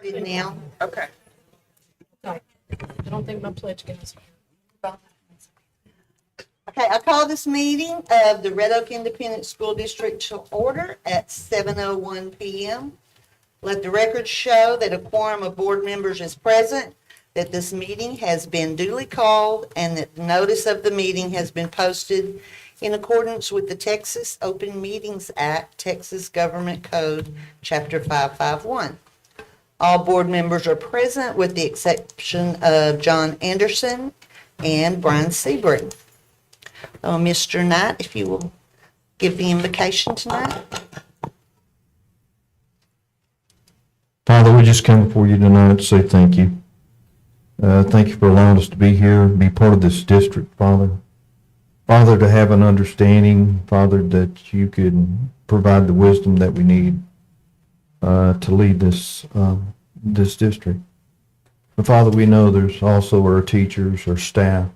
Now, Okay. I don't think my pledge goes. okay, I call this meeting of the Red Oak Independent School District to order at 7:01 PM. Let the record show that a quorum of board members is present, that this meeting has been duly called, and that the notice of the meeting has been posted in accordance with the Texas Open Meetings Act, Texas Government Code, Chapter 551. All board members are present with the exception of John Anderson and Brian Sebring. Mr. Knight, if you will give the invocation tonight. Father, we just come before you tonight to say thank you. Thank you for allowing us to be here, be part of this district, Father. Father, to have an understanding, Father, that you could provide the wisdom that we need to lead this district. But Father, we know there's also our teachers, our staff,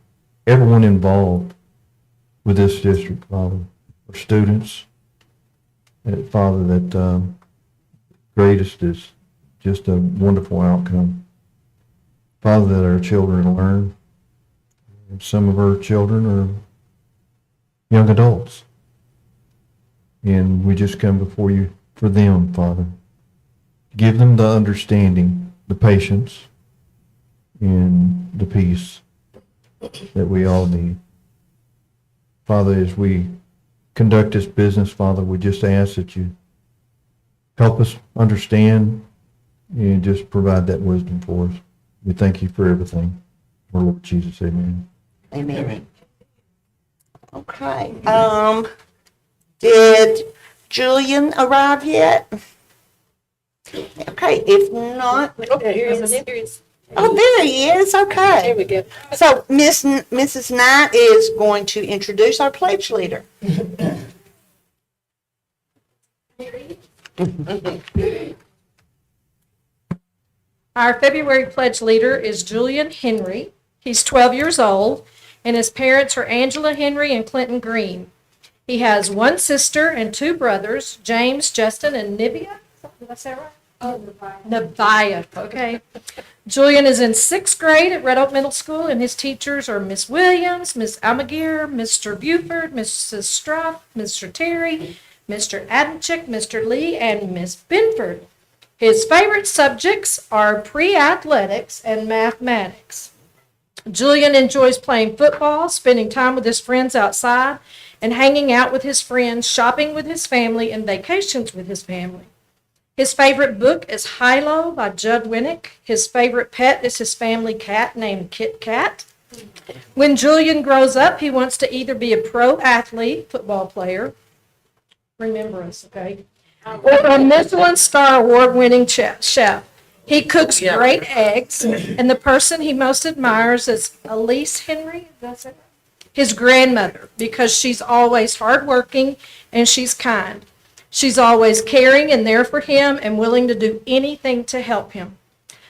everyone involved with this district, Father, our students. Father, that greatest is just a wonderful outcome. Father, that our children learn. And some of our children are young adults. And we just come before you for them, Father. Give them the understanding, the patience, and the peace that we all need. Father, as we conduct this business, Father, we just ask that you help us understand and just provide that wisdom for us. We thank you for everything. For Lord Jesus, amen. Amen. Okay. Did Julian arrive yet? Okay, if not, Here he is. oh, there he is. Here Okay. we go. So Mrs. Knight is going to introduce our pledge leader. Our February pledge leader is Julian Henry. He's 12 years old, and his parents are Angela Henry and Clinton Green. He has one sister and two brothers, James, Justin, and Nivea. Did I say it right? Oh, Nevaeh. Okay. Julian is in 6th grade at Red Oak Middle School, and his teachers are Miss Williams, Miss Almaguer, Mr. Buford, Mrs. Struff, Mr. Terry, Mr. Adamczyk, Mr. Lee, and Miss Binford. His favorite subjects are pre-athletics and mathematics. Julian enjoys playing football, spending time with his friends outside, and hanging out with his friends, shopping with his family, and vacations with his family. His favorite book is Hilo by Judd Winnick. His favorite pet is his family cat named Kit Kat. When Julian grows up, he wants to either be a pro athlete, football player, remember us, okay, or a Michelin star award-winning chef. He cooks great eggs, and the person he most admires is Elise Henry, that's it, his grandmother, because she's always hardworking and she's kind. She's always caring and there for him and willing to do anything to help him.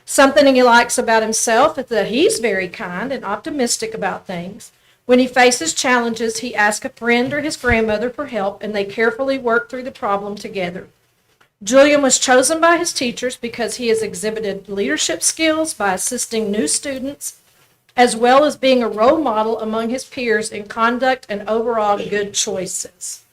Something he likes about himself is that he's very kind and optimistic about things. When he faces challenges, he asks a friend or his grandmother for help, and they carefully work through the problem together. Julian was chosen by his teachers because he has exhibited leadership skills by assisting new students, as well as being a role model among his peers in conduct and overall good choices.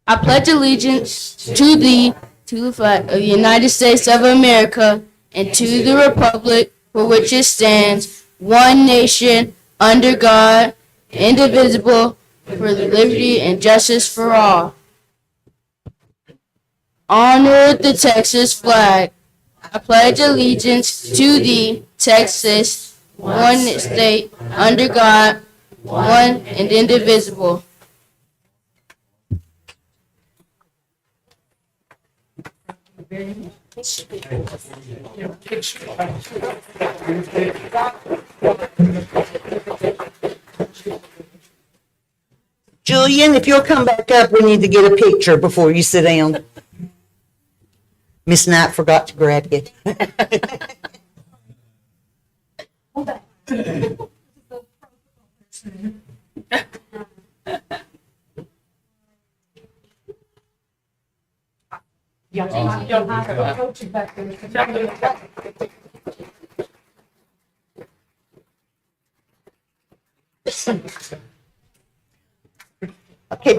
I pledge allegiance to the flag of the United States of America and to the republic for which it stands, one nation, under God, indivisible, for liberty and justice for all. Honor the Texas flag. I pledge allegiance to the Texas, one state, under God, one and indivisible. Julian, if you'll come back up, we need to get a picture before you sit down. Miss Knight forgot to grab you. Okay,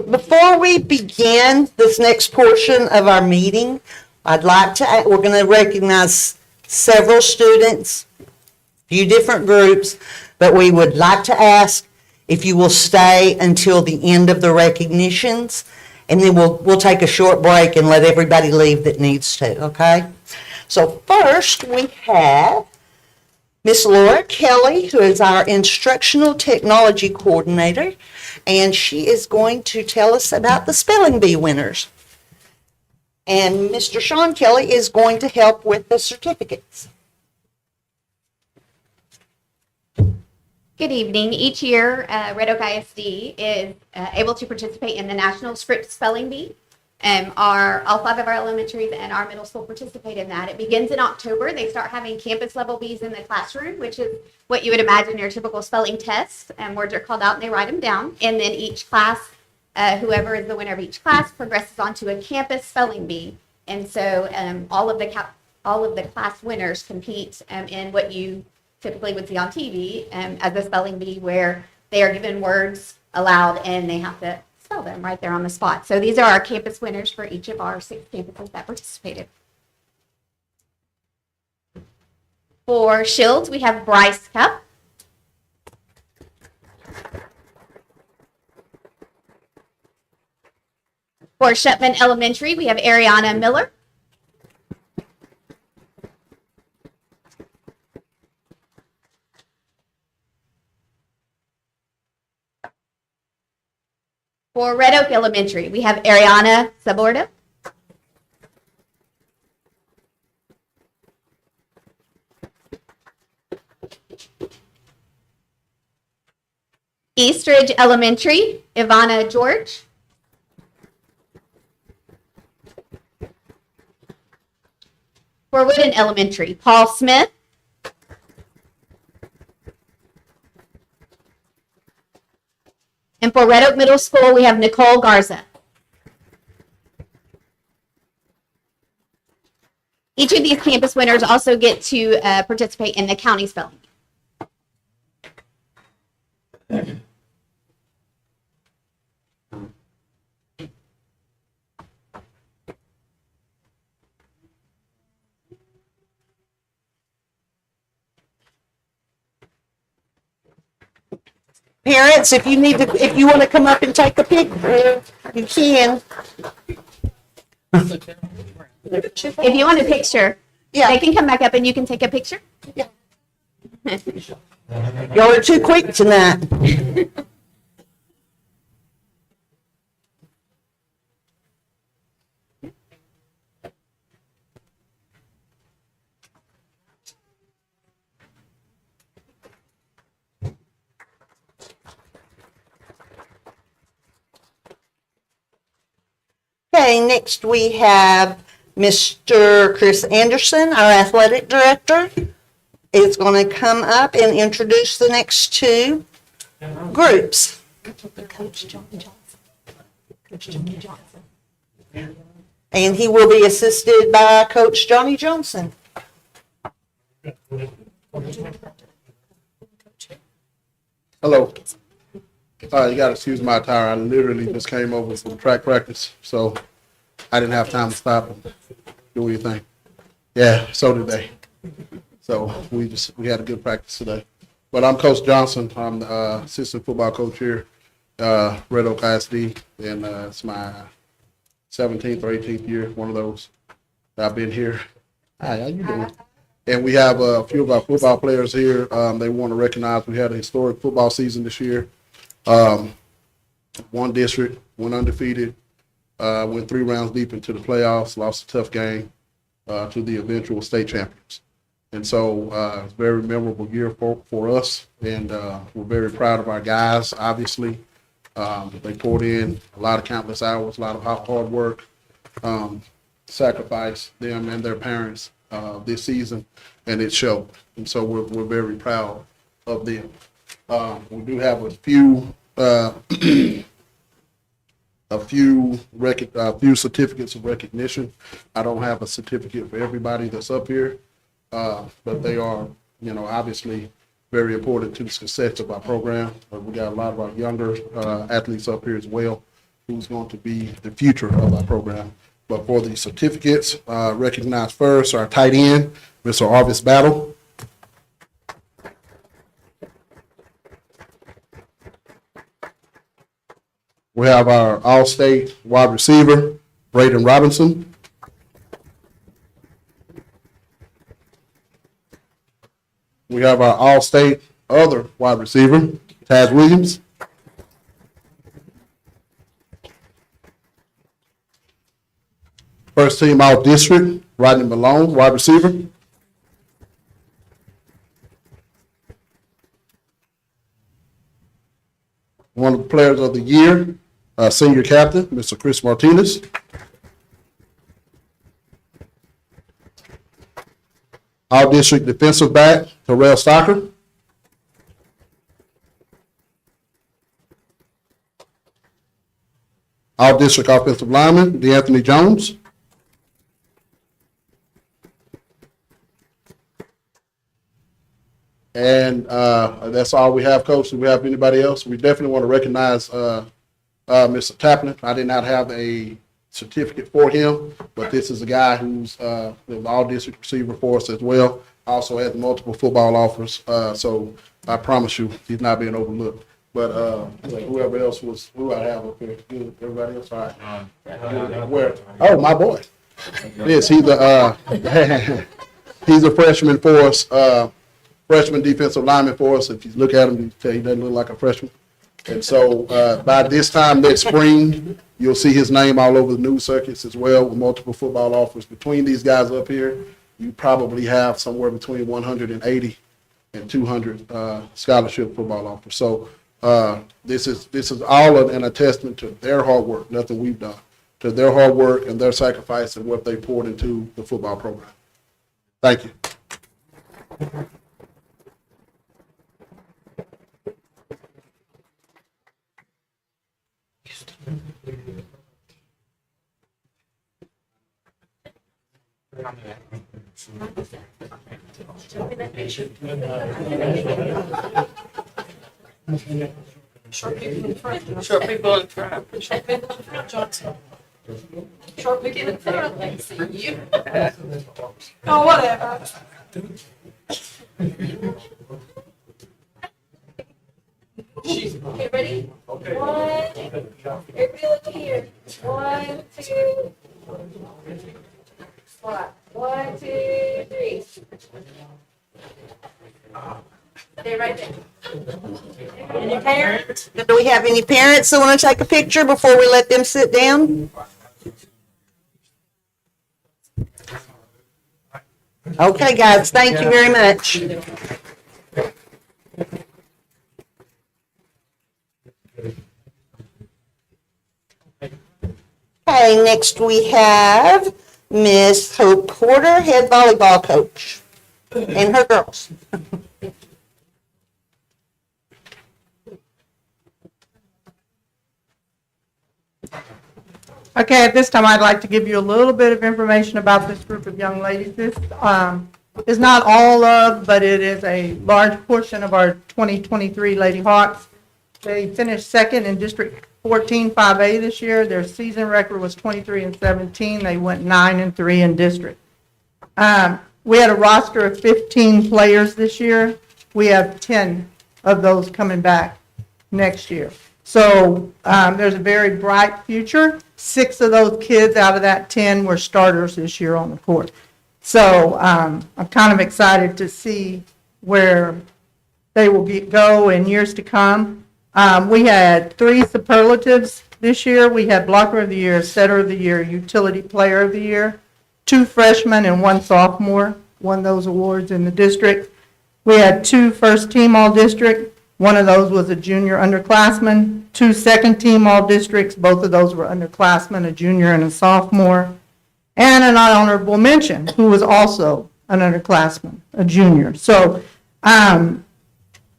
before we begin this next portion of our meeting, I'd like to, we're going to recognize several students, few different groups, but we would like to ask if you will stay until the end of the recognitions, and then we'll take a short break and let everybody leave that needs to, okay? So first, we have Miss Laura Kelly, who is our Instructional Technology Coordinator, and she is going to tell us about the Spelling Bee winners. And Mr. Sean Kelly is going to help with the certificates. Good evening. Each year, Red Oak ISD is able to participate in the National Script Spelling Bee. All 5 of our elementaries and our middle school participate in that. It begins in October. They start having campus level bees in the classroom, which is what you would imagine your typical spelling test. Words are called out and they write them down. And then each class, whoever is the winner of each class, progresses on to a campus spelling bee. And so all of the class winners compete in what you typically would see on TV as a spelling bee, where they are given words aloud and they have to spell them right there on the spot. So these are our campus winners for each of our 6 campuses that participated. For Shields, we have Bryce Cup. For Shepman Elementary, we have Ariana Miller. For Red Oak Elementary, we have Ariana Saborda. Eastridge Elementary, Ivana George. For Wooden Elementary, Paul Smith. And for Red Oak Middle School, we have Nicole Garza. Each of these campus winners also get to participate in the county spelling. Parents, if you want to come up and take a picture, you can. If you want a picture, Yeah. they can come back up and you can take a picture. Y'all are too quick tonight. Okay, next we have Mr. Chris Anderson, our athletic director, is going to come up and introduce the next 2 groups. Coach Johnny Johnson. Coach Johnny Johnson. And he will be assisted by Coach Johnny Johnson. Hello. You gotta excuse my attire. I literally just came over from track practice, so I didn't have time to stop and do anything. Yeah, so did they. So we had a good practice today. But I'm Coach Johnson. I'm the assistant football coach here, Red Oak ISD, and it's my 17th or 18th year, one of those. I've been here. Hi, how you doing? And we have a few of our football players here. They want to recognize we had a historic football season this year. One district, went undefeated, went 3 rounds deep into the playoffs, lost a tough game to the eventual state champions. And so it's a very memorable year for us, and we're very proud of our guys, obviously. They poured in a lot of countless hours, a lot of hard work, sacrifice, them and their parents this season, and it showed. And so we're very proud of them. We do have a few a few certificates of recognition. I don't have a certificate for everybody that's up here, but they are, obviously very important to the success of our program. We got a lot of our younger athletes up here as well, who's going to be the future of our program. But for the certificates, recognized first our tight end, Mr. Arvis Battle. We have our All-State wide receiver, Braden Robinson. We have our All-State other wide receiver, Taz Williams. First team All-District, Rodney Malone, wide receiver. One of the players of the year, senior captain, Mr. Chris Martinez. All-District defensive back, Terrell Stocker. All-District offensive lineman, DeAnthony Jones. And that's all we have, Coach. Do we have anybody else? We definitely want to recognize Mr. Taplin. I did not have a certificate for him, but this is a guy who's the all-district receiver for us as well. Also has multiple football offers, so I promise you he's not being overlooked. But whoever else was, who I have up here, good. Everybody else, all right. Where? Oh, my boy. Yes, he's a freshman for us. Freshman defensive lineman for us. If you look at him, you tell he doesn't look like a freshman. And so by this time next spring, you'll see his name all over the news circuits as well, with multiple football offers. Between these guys up here, you probably have somewhere between 180 and 200 scholarship football offers. So this is all an attestament to their hard work, nothing we've done, to their hard work and their sacrifice and what they poured into the football program. Thank you. Short people in front. Short people in front. Short people in front, Johnson. Short people in front. Let's see you. Oh, whatever. Okay, ready? One. Everybody look here. 1, 2. What? 1, 2, 3. Stay right there. And your parents? Do we have any parents that want to take a picture before we let them sit down? Okay, guys, thank you very much. Okay, next we have Miss Hope Porter, head volleyball coach, and her girls. Okay, at this time, I'd like to give you a little bit of information about this group of young ladies. This is not all of, but it is a large portion of our 2023 Lady Hawks. They finished second in District 14 5A this year. Their season record was 23-17. They went 9-3 in district. We had a roster of 15 players this year. We have 10 of those coming back next year. So there's a very bright future. 6 of those kids out of that 10 were starters this year on the court. So I'm kind of excited to see where they will go in years to come. We had 3 superlatives this year. We had blocker of the year, setter of the year, utility player of the year. 2 freshmen and 1 sophomore won those awards in the district. We had 2 first team all district. One of those was a junior underclassman. 2 second team all districts. Both of those were underclassmen, a junior and a sophomore. And an honorable mention, who was also an underclassman, a junior. So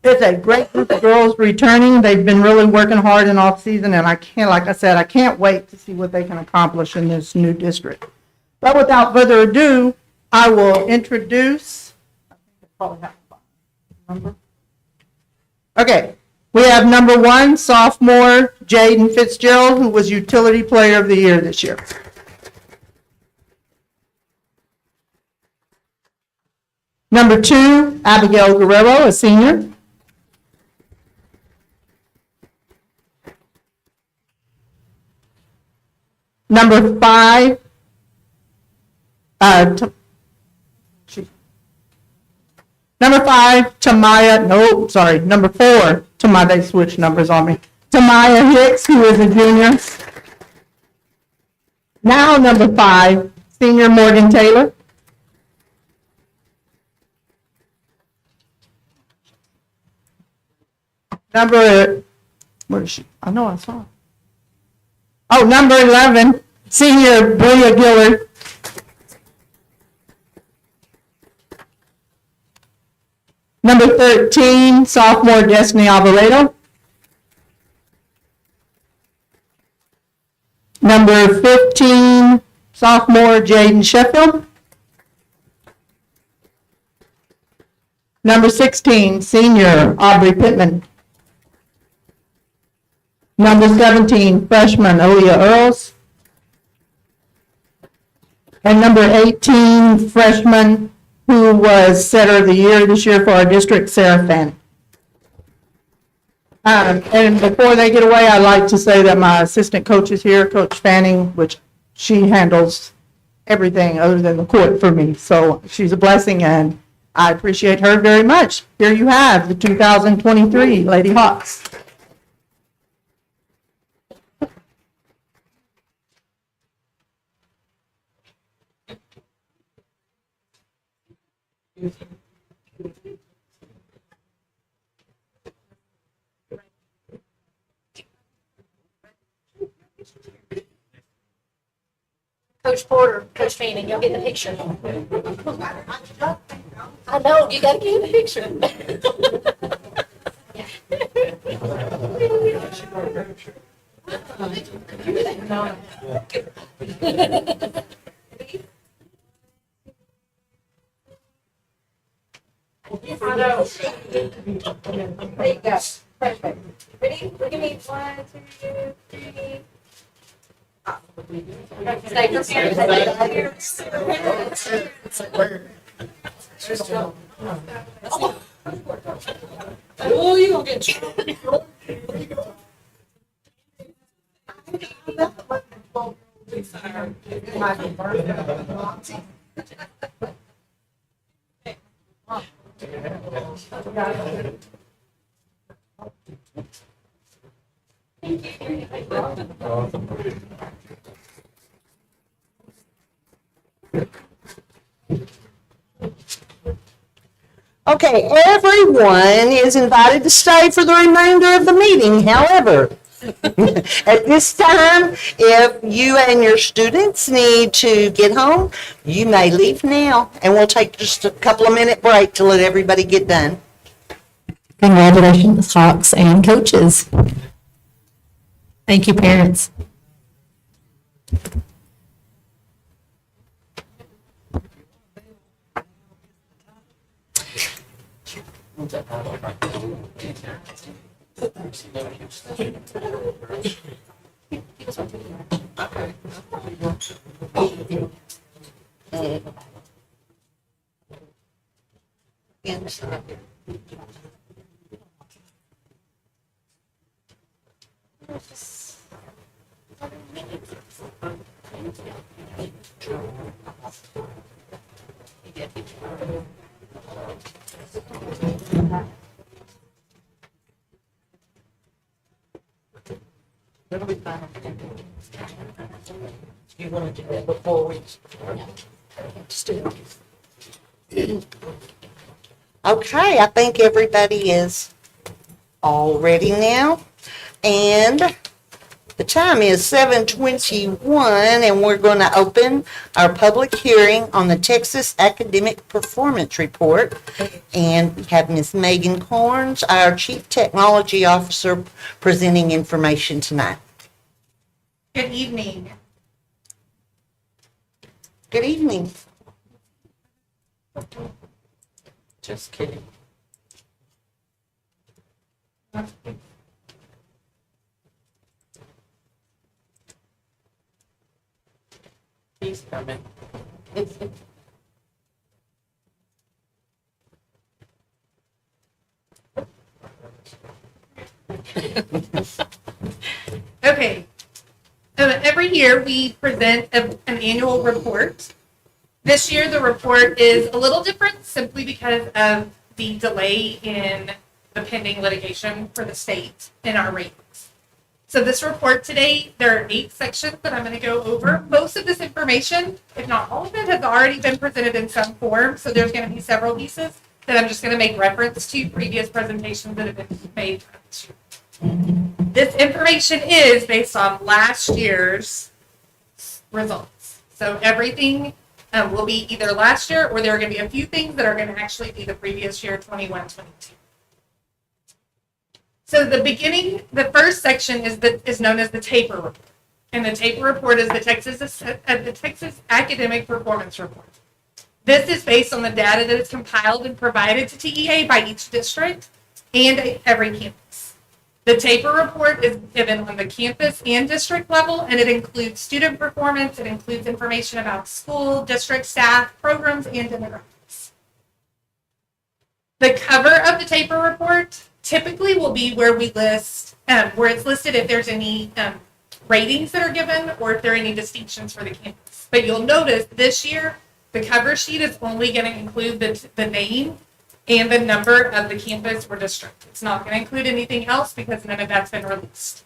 It's a great group of girls returning. They've been really working hard in off season, and like I said, I can't wait to see what they can accomplish in this new district. But without further ado, I will introduce. Okay, we have number 1, sophomore Jaden Fitzgerald, who was Utility Player of the Year this year. Number 2, Abigail Guerrero, a senior. Number 5, number 5, number 4, Tamaya, they switched numbers on me. Tamaya Hicks, who is a junior. Now number 5, senior Morgan Taylor. Where is she? I know I saw her. Oh, number 11, senior Bria Gillard. Number 13, sophomore Destiny Alvarado. Number 15, sophomore Jaden Sheffield. Number 16, senior Aubrey Pittman. Number 17, freshman Aaliyah Earls. And number 18, freshman who was setter of the year this year for our district, Sarah Fanning. And before they get away, I'd like to say that my assistant coach is here, Coach Fanning, which she handles everything other than the court for me. So she's a blessing, and I appreciate her very much. Here you have the 2023 Lady Hawks. Coach Porter, Coach Fanning, y'all get the picture. I know, you gotta get the picture. There you go. Perfect. Ready? Look at me. 1, 2, 3. Stay prepared. Oh, you gonna get in trouble. Okay, everyone is invited to stay for the remainder of the meeting. However, at this time, if you and your students need to get home, you may leave now, and we'll take just a couple of minute break to let everybody get done. Congratulations, Hawks and coaches. Thank you, parents. You want to do that before we? Okay, I think everybody is all ready now. And The time is 7:21, and we're going to open our public hearing on the Texas Academic Performance Report. And we have Ms. Megan Corns, our Chief Technology Officer, presenting information tonight. Good evening. Good evening. Just kidding. He's coming. Okay. Every year we present an annual report. This year the report is a little different simply because of the delay in the pending litigation for the state in our ratings. So this report today, there are 8 sections that I'm going to go over. Most of this information, if not all of it, has already been presented in some form. So there's going to be several pieces that I'm just going to make reference to previous presentations that have been made. This information is based on last year's results. So everything will be either last year, or there are going to be a few things that are going to actually be the previous year, 21-22. So the first section is known as the TAPER report. And the TAPER report is the Texas Academic Performance Report. This is based on the data that is compiled and provided to TEA by each district and every campus. The TAPER report is given on the campus and district level, and it includes student performance, it includes information about school, district staff, programs, and demographics. The cover of the TAPER report typically will be where we list, where it's listed if there's any ratings that are given or if there are any distinctions for the campus. But you'll notice this year, the cover sheet is only going to include the name and the number of the campus or district. It's not going to include anything else because none of that's been released.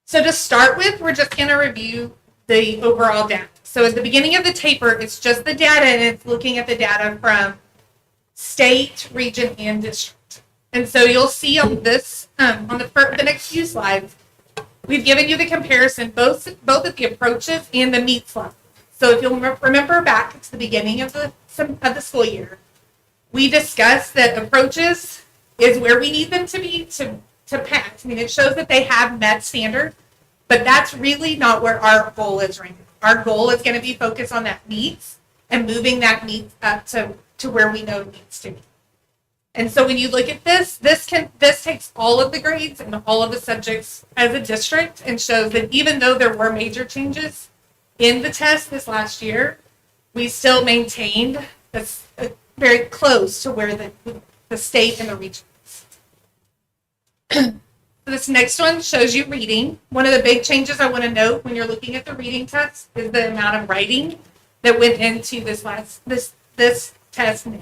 So to start with, we're just going to review the overall data. So at the beginning of the TAPER, it's just the data, and it's looking at the data from state, region, and district. And so you'll see on this, on the next few slides, we've given you the comparison, both of the approaches and the meets level. So if you'll remember back to the beginning of the school year, we discussed that approaches is where we need them to be to pass. I mean, it shows that they have met standard, but that's really not where our goal is right now. Our goal is going to be focused on that meets and moving that meets up to where we know it needs to be. And so when you look at this takes all of the grades and all of the subjects as a district and shows that even though there were major changes in the test this last year, we still maintained this very close to where the state and the region is. This next one shows you reading. One of the big changes I want to note when you're looking at the reading test is the amount of writing that went into this test now.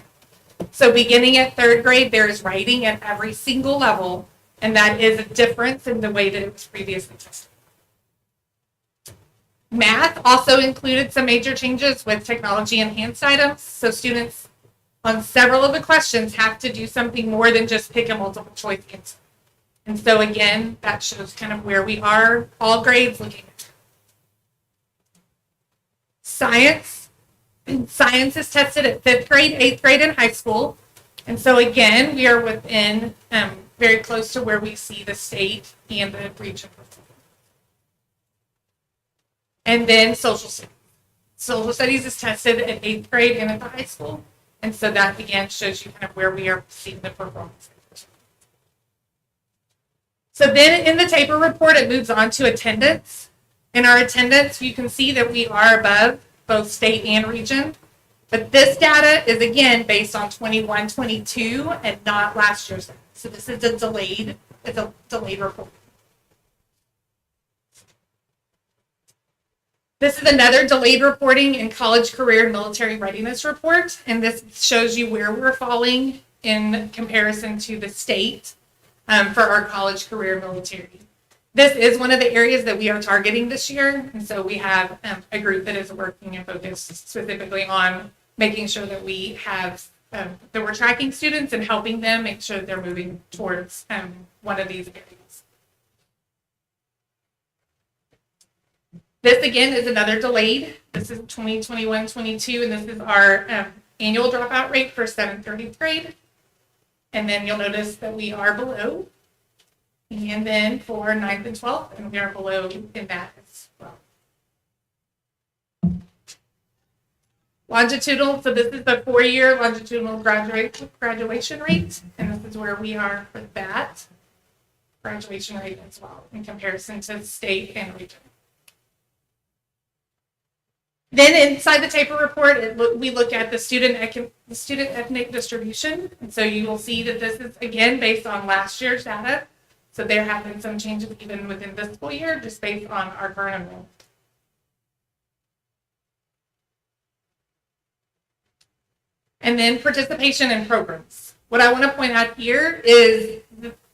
So beginning at 3rd grade, there is writing at every single level, and that is a difference in the way that it was previously tested. Math also included some major changes with technology enhanced items. So students on several of the questions have to do something more than just pick a multiple choice answer. And so again, that shows kind of where we are, all grades looking at. Science is tested at 5th grade, 8th grade, and high school. And so again, we are within very close to where we see the state and the region. And then social studies. Social studies is tested at 8th grade and at the high school. And so that again shows you kind of where we are seeing the performance. So then in the TAPER report, it moves on to attendance. In our attendance, you can see that we are above both state and region. But this data is again based on 21-22 and not last year's data. So this is a delayed report. This is another delayed reporting in college, career, and military readiness report. And this shows you where we're falling in comparison to the state for our college, career, military. This is one of the areas that we are targeting this year. And so we have a group that is working and focused specifically on making sure that we have, that we're tracking students and helping them make sure that they're moving towards one of these areas. This again is another delayed. This is 2021-22, and this is our annual dropout rate for 7th through 8th grade. And then you'll notice that we are below. And then for 9th and 12th, and we are below in that as well. Longitudinal, so this is the 4-year longitudinal graduation rate, and this is where we are for that graduation rate as well in comparison to state and region. Then inside the taper report, we look at the student ethnic distribution, and so you will see that this is again based on last year's data. So there have been some changes even within this school year, just based on our current enrollment. And then participation in programs. What I want to point out here is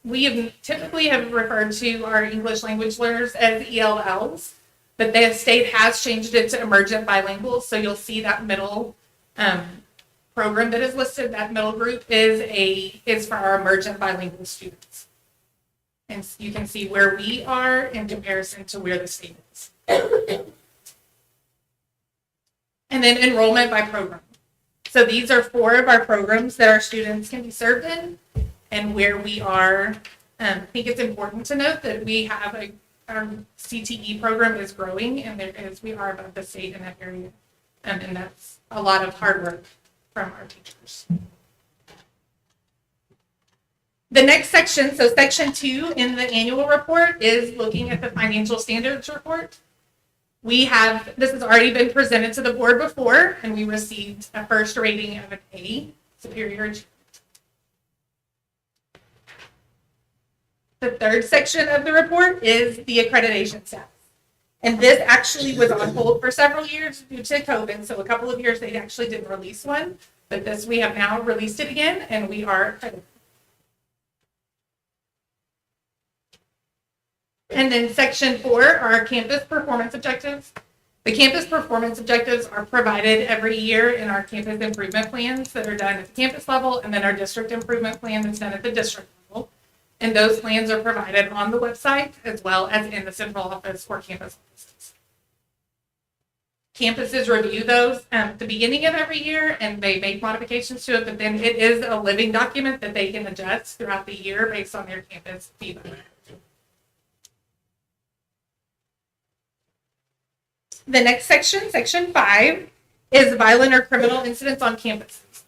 we have typically have referred to our English language learners as ELLs, but the state has changed it to emergent bilinguals. So you'll see that middle program that is listed, that middle group is for our emergent bilingual students. And you can see where we are in comparison to where the state is. And then enrollment by program. So these are 4 of our programs that our students can be served in, and where we are. I think it's important to note that we have our CTE program is growing, and we are above the state in that area, and that's a lot of hard work from our teachers. The next section, so section 2 in the annual report, is looking at the financial standards report. This has already been presented to the board before, and we received a first rating of an A, superior achievement. The third section of the report is the accreditation status. And this actually was on hold for several years due to COVID, so a couple of years they actually didn't release one, but this we have now released it again, and we are accredited. And then section 4 are campus performance objectives. The campus performance objectives are provided every year in our campus improvement plans that are done at the campus level, and then our district improvement plan that's done at the district level. And those plans are provided on the website as well as in the central office for campus offices. Campuses review those at the beginning of every year, and they make modifications to it, but then it is a living document that they can adjust throughout the year based on their campus feedback. The next section, section 5, is violent or criminal incidents on campuses.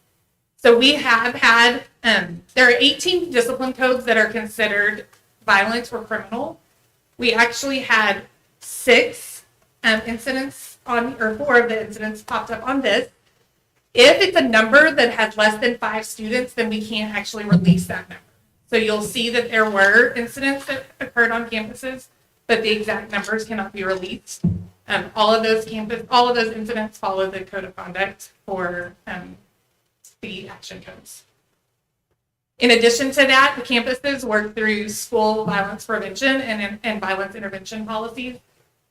So we have had, there are 18 discipline codes that are considered violent or criminal. We actually had 6 incidents or 4 of the incidents popped up on this. If it's a number that has less than 5 students, then we can't actually release that number. So you'll see that there were incidents that occurred on campuses, but the exact numbers cannot be released. All of those incidents follow the code of conduct for the action codes. In addition to that, the campuses work through school violence prevention and violence intervention policies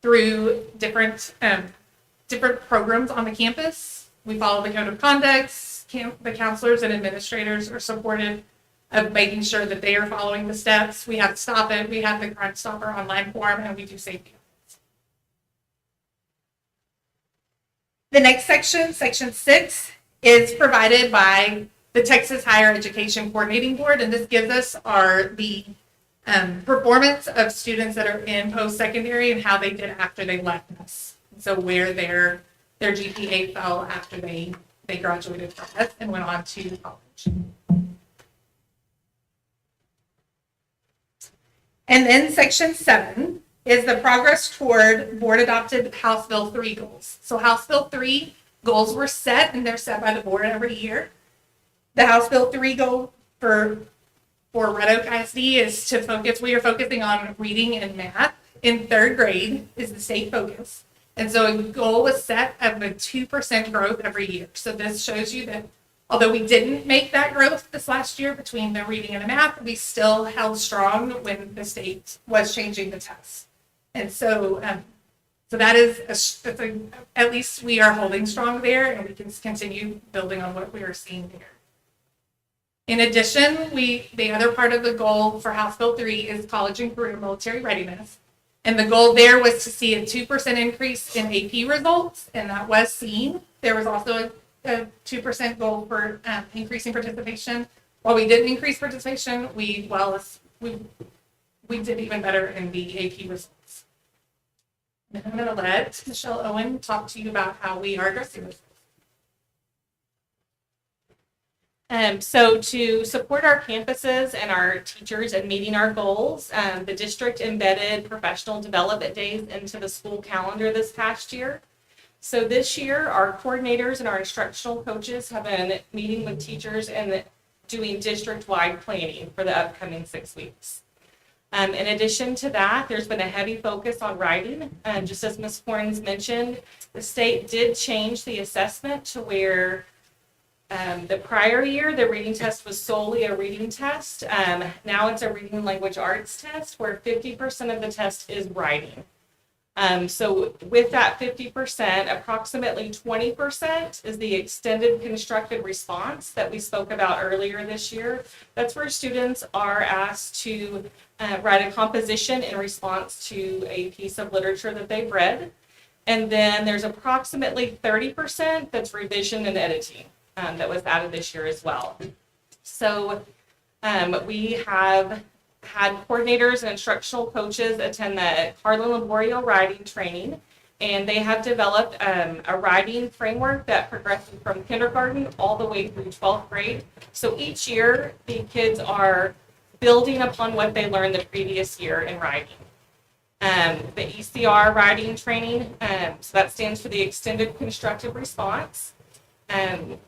through different programs on the campus. We follow the code of conduct. The counselors and administrators are supportive of making sure that they are following the steps. We have Stop It, we have the Crime Stopper online form, and we do safety. The next section, section 6, is provided by the Texas Higher Education Coordinating Board, and this gives us the performance of students that are in post-secondary and how they did after they left us. So where their GPA fell after they graduated from us and went on to college. And then section 7 is the progress toward board-adopted House Bill 3 goals. So House Bill 3 goals were set, and they're set by the board every year. The House Bill 3 goal for Red Oak ISD is to focus, we are focusing on reading and math in 3rd grade is the state focus. And so a goal was set of a 2% growth every year. So this shows you that although we didn't make that growth this last year between the reading and the math, we still held strong when the state was changing the tests. And so, that is, at least we are holding strong there, and we can continue building on what we are seeing there. In addition, the other part of the goal for House Bill 3 is college and career military readiness. And the goal there was to see a 2% increase in AP results, and that was seen. There was also a 2% goal for increasing participation. While we didn't increase participation, we did even better in the AP results. And I'm going to let Michelle Owen talk to you about how we are addressing this. So to support our campuses and our teachers in meeting our goals, the district embedded professional development days into the school calendar this past year. So this year, our coordinators and our instructional coaches have been meeting with teachers and doing district-wide planning for the upcoming 6 weeks. In addition to that, there's been a heavy focus on writing. Just as Ms. Horns mentioned, the state did change the assessment to where the prior year, the reading test was solely a reading test. Now it's a reading language arts test where 50% of the test is writing. So with that 50%, approximately 20% is the extended constructed response that we spoke about earlier this year. That's where students are asked to write a composition in response to a piece of literature that they've read. And then there's approximately 30% that's revision and editing. That was added this year as well. So we have had coordinators and instructional coaches attend the Carlin Laborio writing training, and they have developed a writing framework that progresses from kindergarten all the way through 12th grade. So each year, the kids are building upon what they learned the previous year in writing. The ECR writing training, so that stands for the Extended Constructive Response.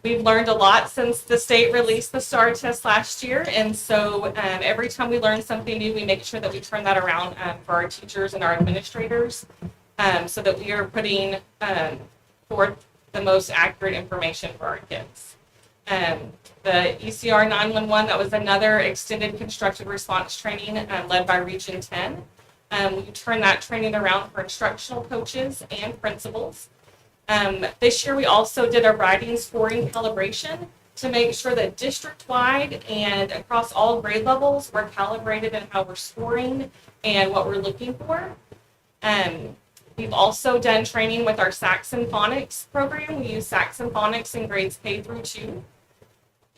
We've learned a lot since the state released the STAR test last year, and so every time we learn something new, we make sure that we turn that around for our teachers and our administrators, so that we are putting forth the most accurate information for our kids. The ECR 911, that was another extended constructive response training led by Region 10. We turned that training around for instructional coaches and principals. This year, we also did a writing scoring calibration to make sure that district-wide and across all grade levels, we're calibrated in how we're scoring and what we're looking for. We've also done training with our Saxon Phonics program. We use Saxon Phonics in grades K through 2.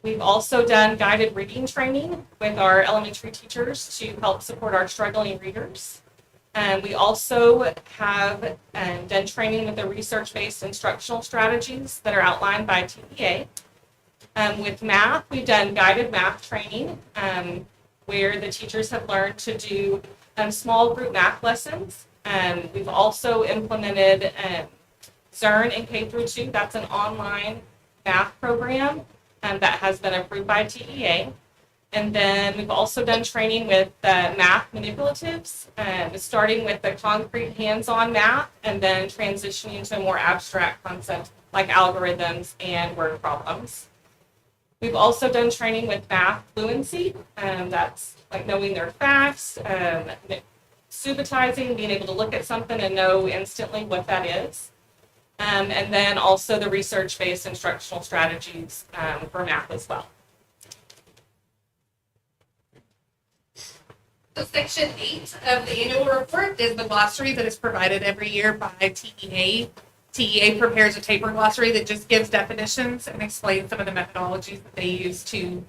We've also done guided reading training with our elementary teachers to help support our struggling readers. We also have done training with the research-based instructional strategies that are outlined by TEA. With math, we've done guided math training where the teachers have learned to do small group math lessons. We've also implemented ZERN in K through 2. That's an online math program that has been approved by TEA. And then we've also done training with math manipulatives, starting with the concrete hands-on math and then transitioning to a more abstract concept like algorithms and word problems. We've also done training with math fluency. That's like knowing their facts, subitizing, being able to look at something and know instantly what that is. And then also the research-based instructional strategies for math as well. So Section 8 of the annual report is the glossary that is provided every year by TEA. TEA prepares a taper glossary that just gives definitions and explains some of the methodologies that they use to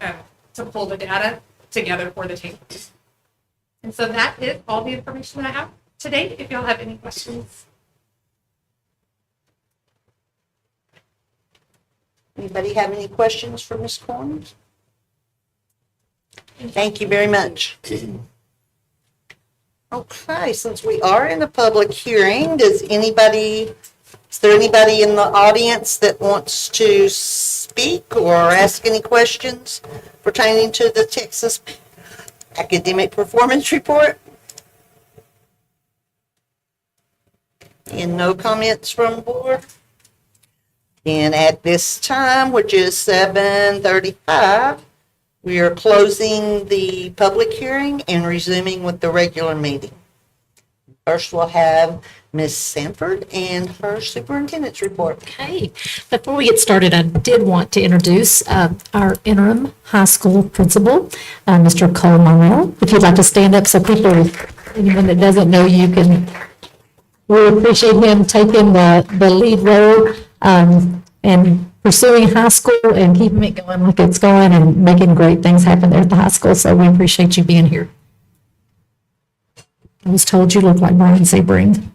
pull the data together for the tables. And so that is all the information that I have today. If y'all have any questions. Anybody have any questions for Ms. Corns? Thank you very much. Okay, since we are in a public hearing, is there anybody in the audience that wants to speak or ask any questions pertaining to the Texas Academic Performance Report? And no comments from the board? And at this time, which is 7:35, we are closing the public hearing and resuming with the regular meeting. First, we'll have Ms. Sanford and her superintendent's report. Okay, before we get started, I did want to introduce our interim high school principal, Mr. Cole Monroe. If you'd like to stand up so people anyone that doesn't know you can, we appreciate him taking the lead role, and pursuing high school and keeping it going like it's going and making great things happen there at the high school. So we appreciate you being here. I was told you look like Brian Sebring.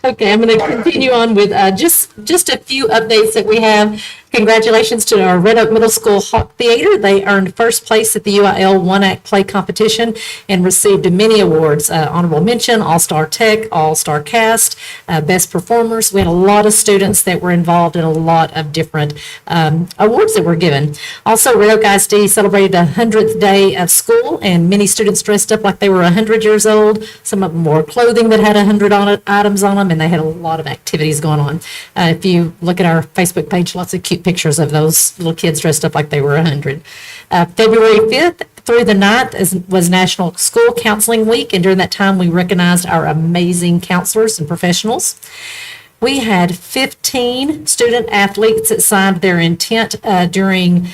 Okay, I'm going to continue on with just a few updates that we have. Congratulations to our Red Oak Middle School Hawk Theater. They earned first place at the UIL One Act Play Competition and received many awards, honorable mention, All-Star Tech, All-Star Cast, Best Performers. We had a lot of students that were involved in a lot of different awards that were given. Also, Red Oak ISD celebrated the 100th day of school, and many students dressed up like they were 100 years old. Some of them wore clothing that had 100 items on them, and they had a lot of activities going on. If you look at our Facebook page, lots of cute pictures of those little kids dressed up like they were 100. February 5th through the 9th was National School Counseling Week, and during that time, we recognized our amazing counselors and professionals. We had 15 student athletes that signed their intent during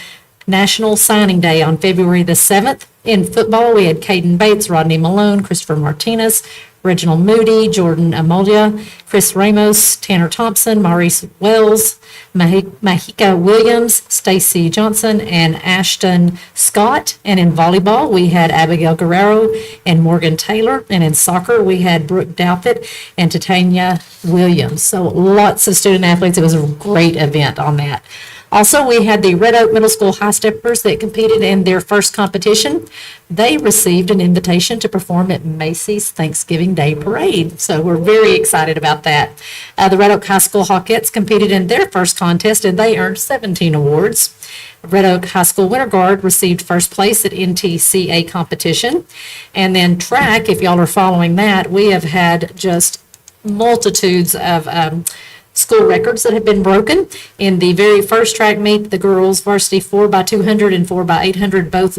National Signing Day on February the 7th. In football, we had Caden Bates, Rodney Malone, Christopher Martinez, Reginald Moody, Jordan Amolia, Chris Ramos, Tanner Thompson, Maurice Wells, Mahika Williams, Stacy Johnson, and Ashton Scott. And in volleyball, we had Abigail Guerrero and Morgan Taylor. And in soccer, we had Brooke Douthat and Titania Williams. So lots of student athletes. It was a great event on that. Also, we had the Red Oak Middle School High Steppers that competed in their first competition. They received an invitation to perform at Macy's Thanksgiving Day Parade. So we're very excited about that. The Red Oak High School Hawkettes competed in their first contest, and they earned 17 awards. Red Oak High School Winter Guard received first place at NTCA competition. And then track, if y'all are following that, we have had just multitudes of school records that have been broken. In the very first track meet, the girls varsity 4x200 and 4x800 both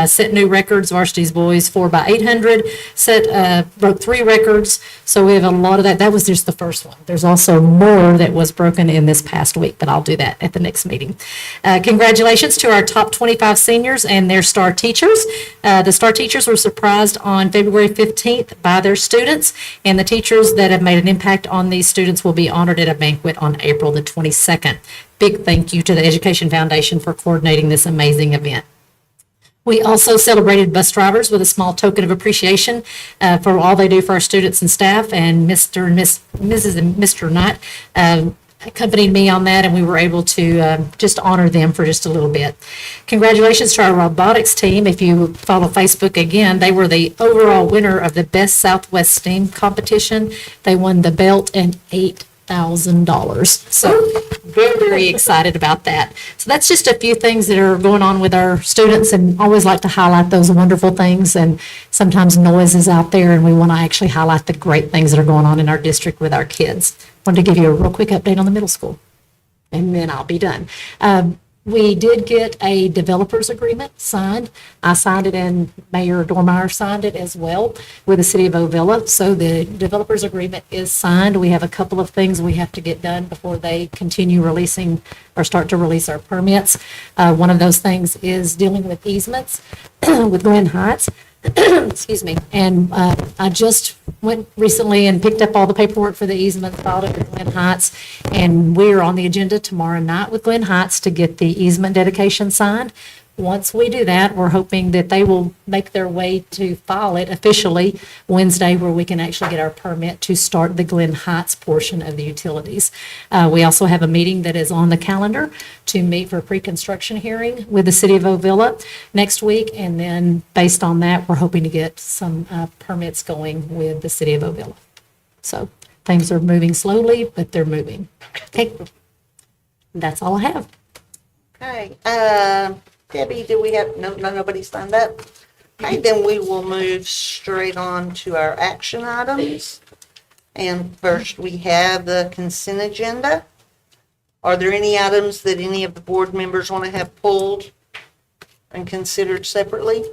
set new records. Varsity's boys 4x800 broke 3 records. So we have a lot of that. That was just the first one. There's also more that was broken in this past week, but I'll do that at the next meeting. Congratulations to our top 25 seniors and their star teachers. The star teachers were surprised on February 15th by their students, and the teachers that have made an impact on these students will be honored at a banquet on April the 22nd. Big thank you to the Education Foundation for coordinating this amazing event. We also celebrated bus drivers with a small token of appreciation for all they do for our students and staff, and Mr. and Mrs. and Mr. Knight accompanied me on that, and we were able to just honor them for just a little bit. Congratulations to our robotics team. If you follow Facebook again, they were the overall winner of the Best Southwest STEAM competition. They won the belt and $8,000. So very, very excited about that. So that's just a few things that are going on with our students, and always like to highlight those wonderful things. And sometimes noise is out there, and we want to actually highlight the great things that are going on in our district with our kids. Wanted to give you a real quick update on the middle school, and then I'll be done. We did get a developers agreement signed. I signed it, and Mayor Dormeyer signed it as well with the city of Ovilla. So the developers agreement is signed. We have a couple of things we have to get done before they continue releasing or start to release our permits. One of those things is dealing with easements with Glen Heights. Excuse me. And I just went recently and picked up all the paperwork for the easement, filed it with Glen Heights, and we're on the agenda tomorrow night with Glen Heights to get the easement dedication signed. Once we do that, we're hoping that they will make their way to file it officially Wednesday, where we can actually get our permit to start the Glen Heights portion of the utilities. We also have a meeting that is on the calendar to meet for a pre-construction hearing with the city of Ovilla next week. And then based on that, we're hoping to get some permits going with the city of Ovilla. So things are moving slowly, but they're moving. Okay. That's all I have. Okay, Debbie, do we have, nobody signed up? Okay, then we will move straight on to our action items. And first, we have the consent agenda. Are there any items that any of the board members want to have pulled and considered separately?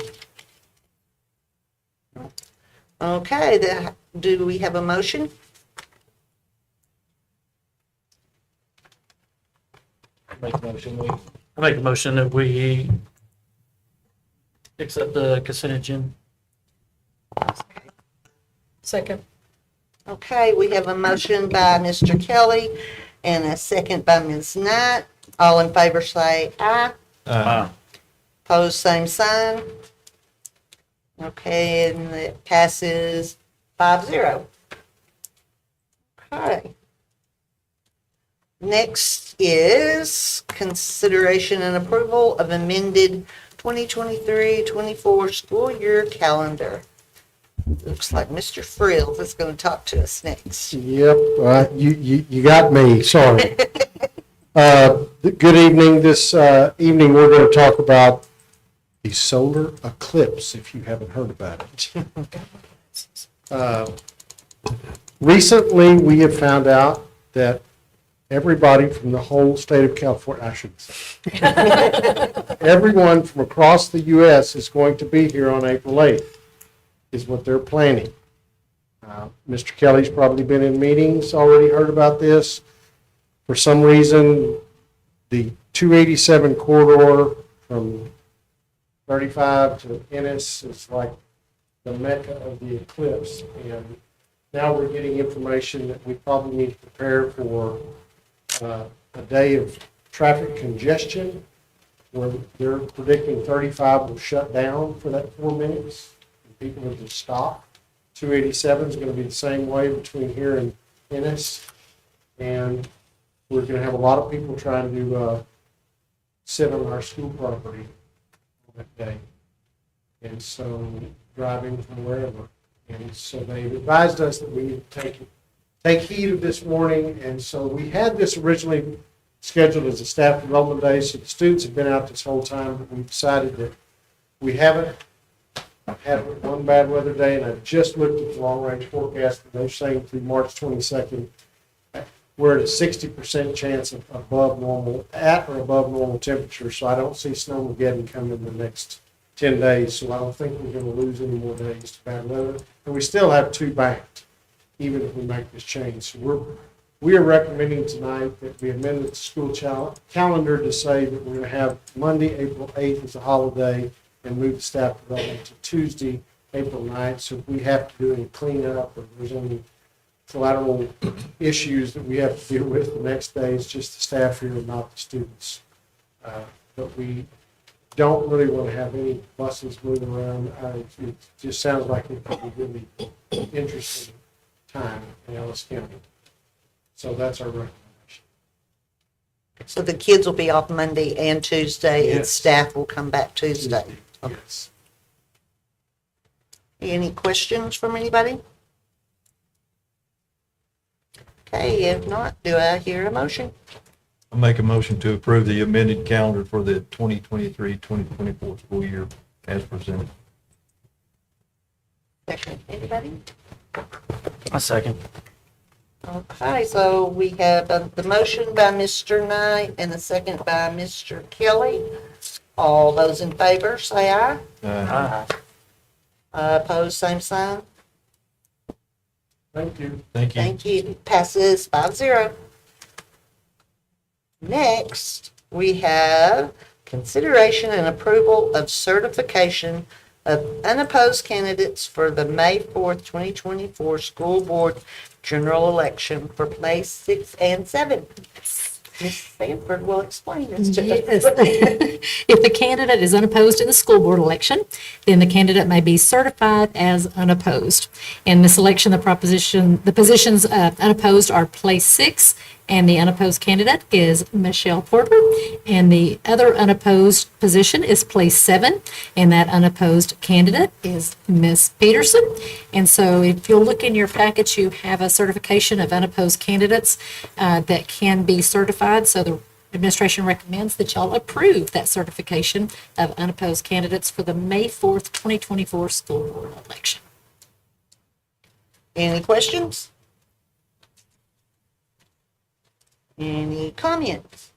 Okay, do we have a motion? Make a motion, we I make a motion that we accept the consent agenda. Second. Okay, we have a motion by Mr. Kelly and a second by Ms. Knight. All in favor say aye. Pose same sign. Okay, and it passes 5-0. Okay. Next is consideration and approval of amended 2023-24 school year calendar. Looks like Mr. Frills is going to talk to us next. Yep, you got me, sorry. Good evening. This evening, we're going to talk about the solar eclipse, if you haven't heard about it. Recently, we have found out that everybody from the whole state of California, I should say, everyone from across the U.S. is going to be here on April 8th, is what they're planning. Mr. Kelly's probably been in meetings, already heard about this. For some reason, the 287 corridor from 35 to Ennis is like the mecca of the eclipse. And now we're getting information that we probably need to prepare for a day of traffic congestion, where they're predicting 35 will shut down for that 4 minutes. And people will just stop. 287 is going to be the same way between here and Ennis. And we're going to have a lot of people trying to sit on our school property on that day. And so driving from wherever. And so they advised us that we need to take heed of this warning. And so we had this originally scheduled as a staff development day. So the students have been out this whole time, but we decided that we haven't had one bad weather day. And I just looked at the long range forecast, and they're saying through March 22nd, we're at a 60% chance of above normal, at or above normal temperature. So I don't see snowmageddon coming in the next 10 days. So I don't think we're going to lose any more days to bad weather. And we still have 2 banked, even if we make this change. So we are recommending tonight that we amend the school calendar to say that we're going to have Monday, April 8th as a holiday, and move the staff development to Tuesday, April 9th. So if we have to do any cleanup or there's any collateral issues that we have to deal with the next day, it's just the staff here and not the students. But we don't really want to have any buses moving around. It just sounds like it could be a really interesting time in Ellis County. So that's our recommendation. So the kids will be off Monday and Tuesday, and Yes. staff will come back Tuesday. Yes. Any questions from anybody? Okay, if not, do I hear a motion? I make a motion to approve the amended calendar for the 2023-2024 school year as presented. Second, anybody? A second. Okay, so we have the motion by Mr. Knight and the second by Mr. Kelly. All those in favor, say aye. Opposed, same sign. Thank you. Thank you. Thank you. Passes 5-0. Next, we have consideration and approval of certification of unopposed candidates for the May 4th, 2024 school board general election for place 6 and 7. Ms. Sanford will explain this to Yes. us. If the candidate is unopposed in the school board election, then the candidate may be certified as unopposed. In this election, the positions unopposed are place 6, and the unopposed candidate is Michelle Porter. And the other unopposed position is place 7, and that unopposed candidate is Miss Peterson. And so if you'll look in your package, you have a certification of unopposed candidates that can be certified. So the administration recommends that y'all approve that certification of unopposed candidates for the May 4th, 2024 school board election. Any questions? Any comments?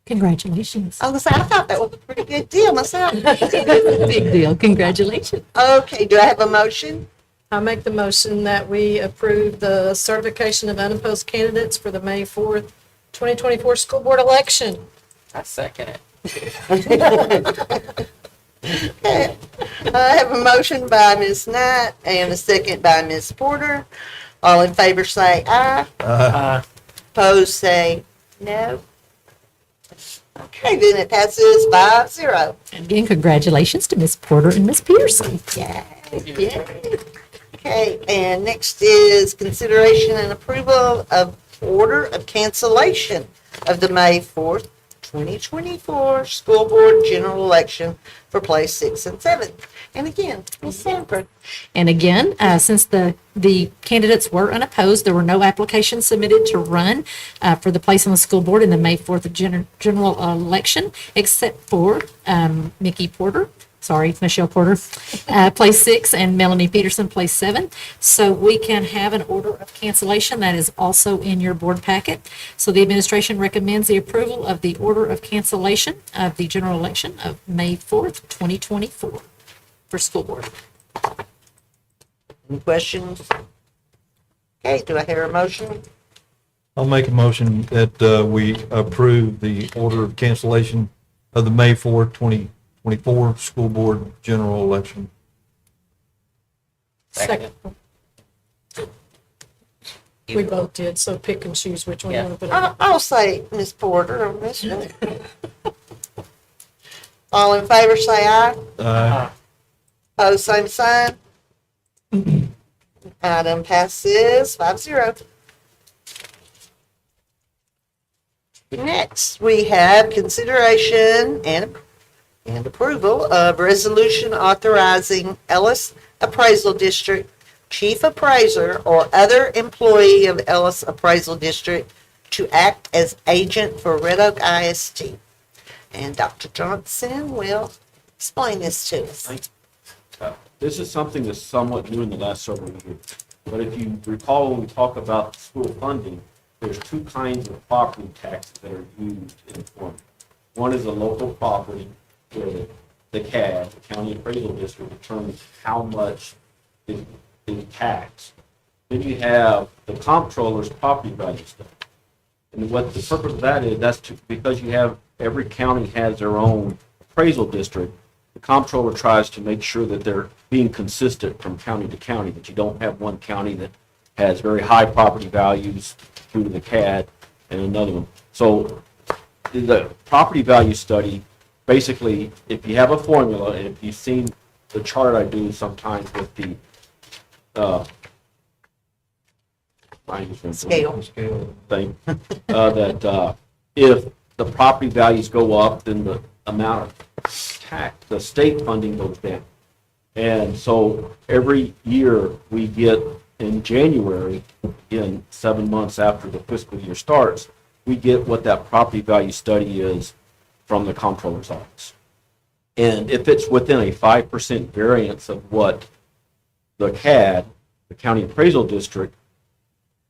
Congratulations. I was gonna say, I thought that was a pretty good deal myself. Big deal. Congratulations. Okay, do I have a motion? I make the motion that we approve the certification of unopposed candidates for the May 4th, 2024 school board election. I second it. Okay. I have a motion by Ms. Knight and a second by Ms. Porter. All in favor say aye. Opposed say no. Okay, then it passes 5-0. And again, congratulations to Ms. Porter and Ms. Peterson. Yay. Okay, and next is consideration and approval of order of cancellation of the May 4th, 2024 school board general election for place 6 and 7. And again, Ms. Sanford. And again, since the candidates were unopposed, there were no applications submitted to run for the place on the school board in the May 4th general election, except for Mickey Porter. Sorry, Michelle Porter, place 6, and Melanie Peterson, place 7. So we can have an order of cancellation that is also in your board packet. So the administration recommends the approval of the order of cancellation of the general election of May 4th, 2024 for school board. Any questions? Okay, do I hear a motion? I'll make a motion that we approve the order of cancellation of the May 4th, 2024 school board general election. Second. We both did, so pick and choose which one you want to put in. I'll say Ms. Porter or Ms. Smith. All in favor say aye. Opposed, same sign. Item passes 5-0. Next, we have consideration and approval of resolution authorizing Ellis Appraisal District Chief Appraiser or other employee of Ellis Appraisal District to act as agent for Red Oak ISD. And Dr. Johnson will explain this to us. This is something that's somewhat new in the last several years. But if you recall, when we talk about school funding, there's two kinds of property taxes that are used in the formula. One is a local property where the CAD, the County Appraisal District, determines how much is taxed. Then you have the comptroller's property value study. And what the purpose of that is, because you have, every county has their own appraisal district, the comptroller tries to make sure that they're being consistent from county to county, that you don't have one county that has very high property values through the CAD and another one. So the property value study, basically, if you have a formula, and if you've seen the chart I do sometimes with the Scale. thing, that if the property values go up, then the amount of tax, the state funding goes down. And so every year we get in January, again, 7 months after the fiscal year starts, we get what that property value study is from the comptroller's office. And if it's within a 5% variance of what the CAD, the County Appraisal District,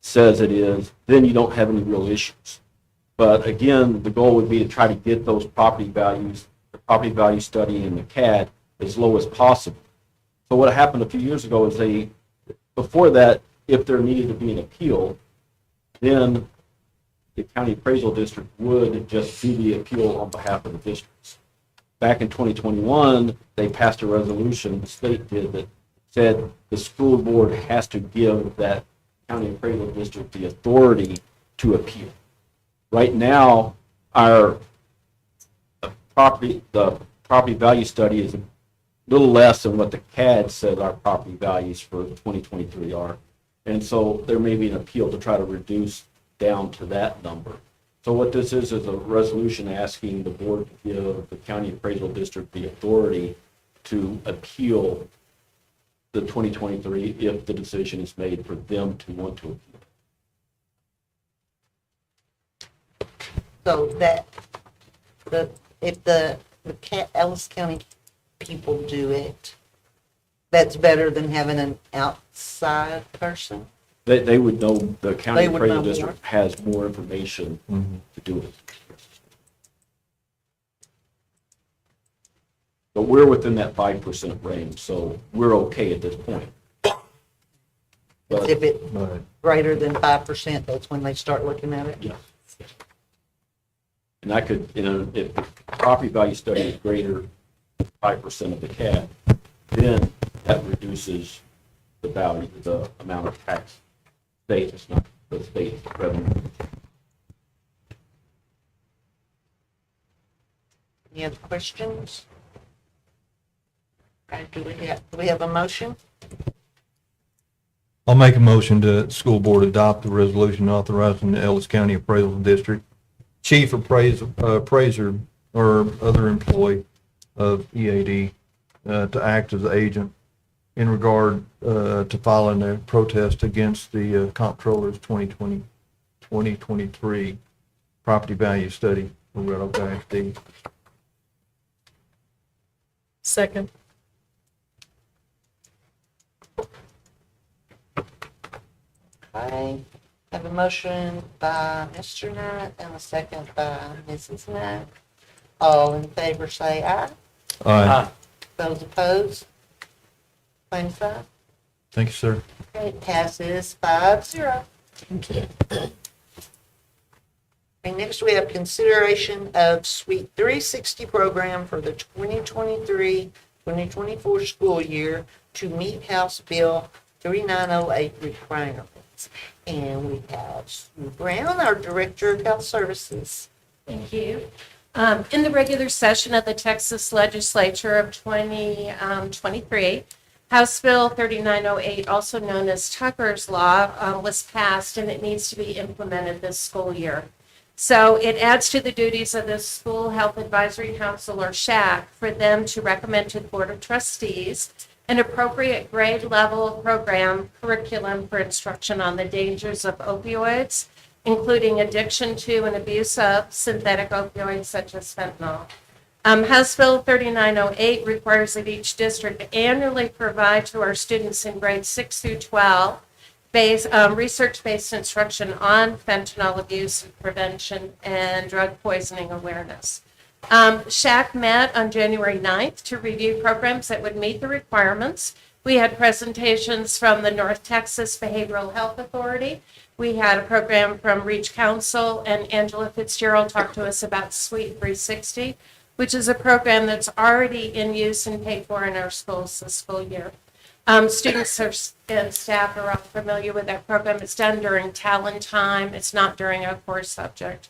says it is, then you don't have any real issues. But again, the goal would be to try to get those property values, the property value study and the CAD, as low as possible. So what happened a few years ago is before that, if there needed to be an appeal, then the County Appraisal District would just do the appeal on behalf of the districts. Back in 2021, they passed a resolution, the state did, that said the school board has to give that County Appraisal District the authority to appeal. Right now, the property value study is a little less than what the CAD said our property values for 2023 are. And so there may be an appeal to try to reduce down to that number. So what this is a resolution asking the board to give the County Appraisal District the authority to appeal the 2023 if the decision is made for them to want to appeal. So that, if the Ellis County people do it, that's better than having an outside person? They would know, the County They would Appraisal know more. District has more information to do it. But we're within that 5% range, so we're okay at this point. But, If it's greater than 5%, that's when they start looking at it? yeah. And I could, if the property value study is greater than 5% of the cap, then that reduces the value, the amount of tax state, it's not the state revenue. Any other questions? Okay, do we have a motion? I'll make a motion to school board adopt the resolution authorizing the Ellis County Appraisal District chief appraiser or other employee of EAD to act as the agent in regard to filing a protest against the comptroller's 2023 property value study for Red Oak ISD. Second. I have a motion by Mr. Knight and a second by Mrs. Knight. All in favor say aye. Aye. Those opposed? Same sign. Thank you, sir. Okay, it passes 5-0. Okay, next we have consideration of Suite 360 program for the 2023-2024 school year to meet House Bill 3908 requirements. And we have Sue Brown, our Director of Health Services. Thank you. In the regular session of the Texas Legislature of 2023, House Bill 3908, also known as Tucker's Law, was passed, and it needs to be implemented this school year. So it adds to the duties of the School Health Advisory Council, or SHAC, for them to recommend to the Board of Trustees an appropriate grade level program curriculum for instruction on the dangers of opioids, including addiction to and abuse of synthetic opioids such as fentanyl. House Bill 3908 requires that each district annually provide to our students in grades 6 through 12 research-based instruction on fentanyl abuse prevention and drug poisoning awareness. SHAC met on January 9th to review programs that would meet the requirements. We had presentations from the North Texas Behavioral Health Authority. We had a program from Reach Council, and Angela Fitzgerald talked to us about Suite 360, which is a program that's already in use and paid for in our schools this school year. Students and staff are all familiar with that program. It's done during talent time. It's not during a core subject.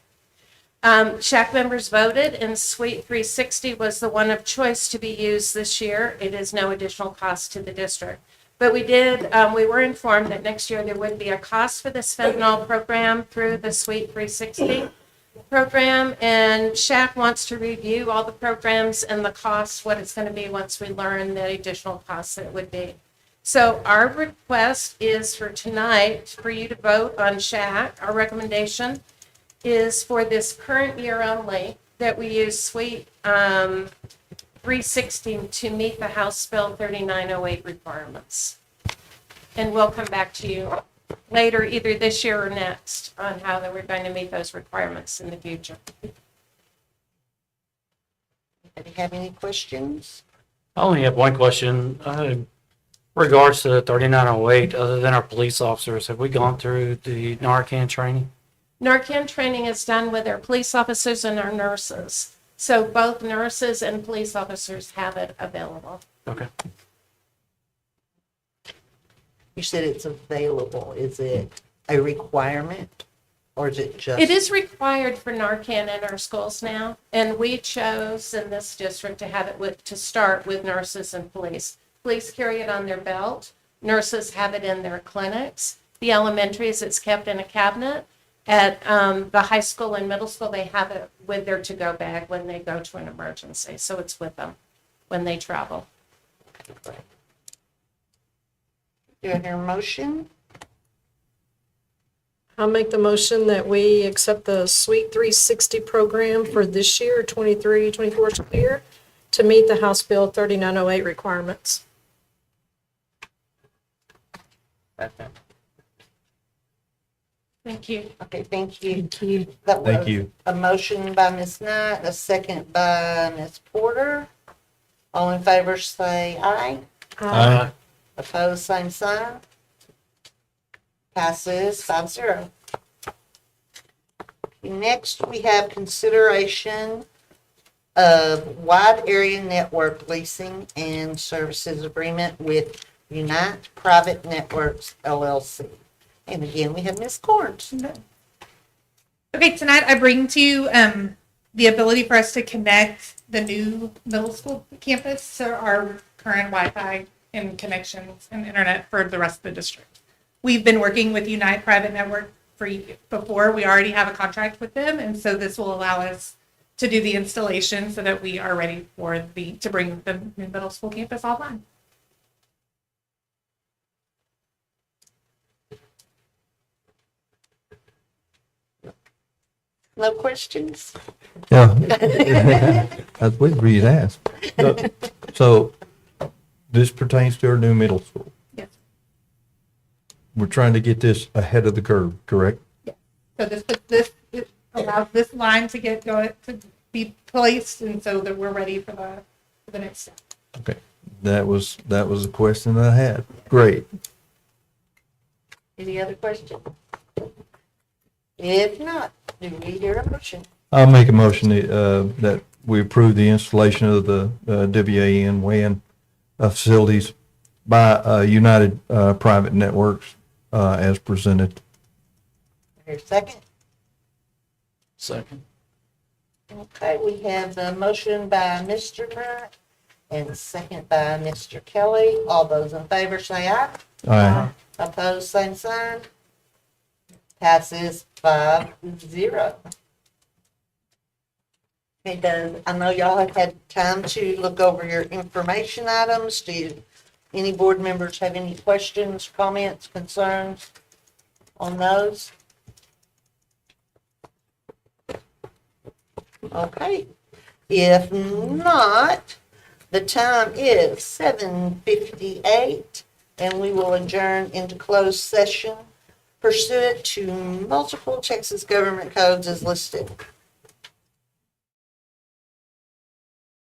SHAC members voted, and Suite 360 was the one of choice to be used this year. It is no additional cost to the district. But we were informed that next year there would be a cost for this fentanyl program through the Suite 360 program, and SHAC wants to review all the programs and the costs, what it's going to be once we learn the additional costs that it would be. So our request is for tonight for you to vote on SHAC. Our recommendation is for this current year only that we use Suite 360 to meet the House Bill 3908 requirements. And we'll come back to you later, either this year or next, on how that we're going to meet those requirements in the future. Anybody have any questions? I only have one question. Regards to 3908, other than our police officers, have we gone through the Narcan training? Narcan training is done with our police officers and our nurses. So both nurses and police officers have it available. Okay. You said it's available. Is it a requirement or is it just? It is required for Narcan in our schools now, and we chose in this district to have it to start with nurses and police. Police carry it on their belt. Nurses have it in their clinics. The elementaries, it's kept in a cabinet. At the high school and middle school, they have it with their to-go bag when they go to an emergency. So it's with them when they travel. Do I hear a motion? I'll make the motion that we accept the Suite 360 program for this year, 23-24 school year, to meet the House Bill 3908 requirements. Thank you. Okay, thank you. Thank you. That Thank was you. a motion by Ms. Knight, a second by Ms. Porter. All in favor say aye. Aye. Opposed, same sign. Passes 5-0. Next, we have consideration of wide area network leasing and services agreement with Unite Private Networks LLC. And again, we have Ms. Corns. Okay, tonight I bring to you the ability for us to connect the new middle school campus to our current Wi-Fi and connections and internet for the rest of the district. We've been working with Unite Private Network before. We already have a contract with them, and so this will allow us to do the installation so that we are ready for to bring the new middle school campus online. No questions? Yeah. That's what we'd ask. So this pertains to our new middle school. Yes. We're trying to get this ahead of the curve, correct? So it allows this line to to be placed, and so that we're ready for the next step. Okay. That was a question that I had. Great. Any other questions? If not, do we hear a motion? I'll make a motion that we approve the installation of the WAN WAN facilities by United Private Networks as presented. Here, second. Second. Okay, we have a motion by Mr. Grant and a second by Mr. Kelly. All those in favor say aye. Aye. Opposed, same sign. Passes 5-0. Okay, I know y'all have had time to look over your information items. Do any board members have any questions, comments, concerns on those? Okay, if not, the time is 7:58, and we will adjourn into closed session pursuant to multiple Texas government codes as listed.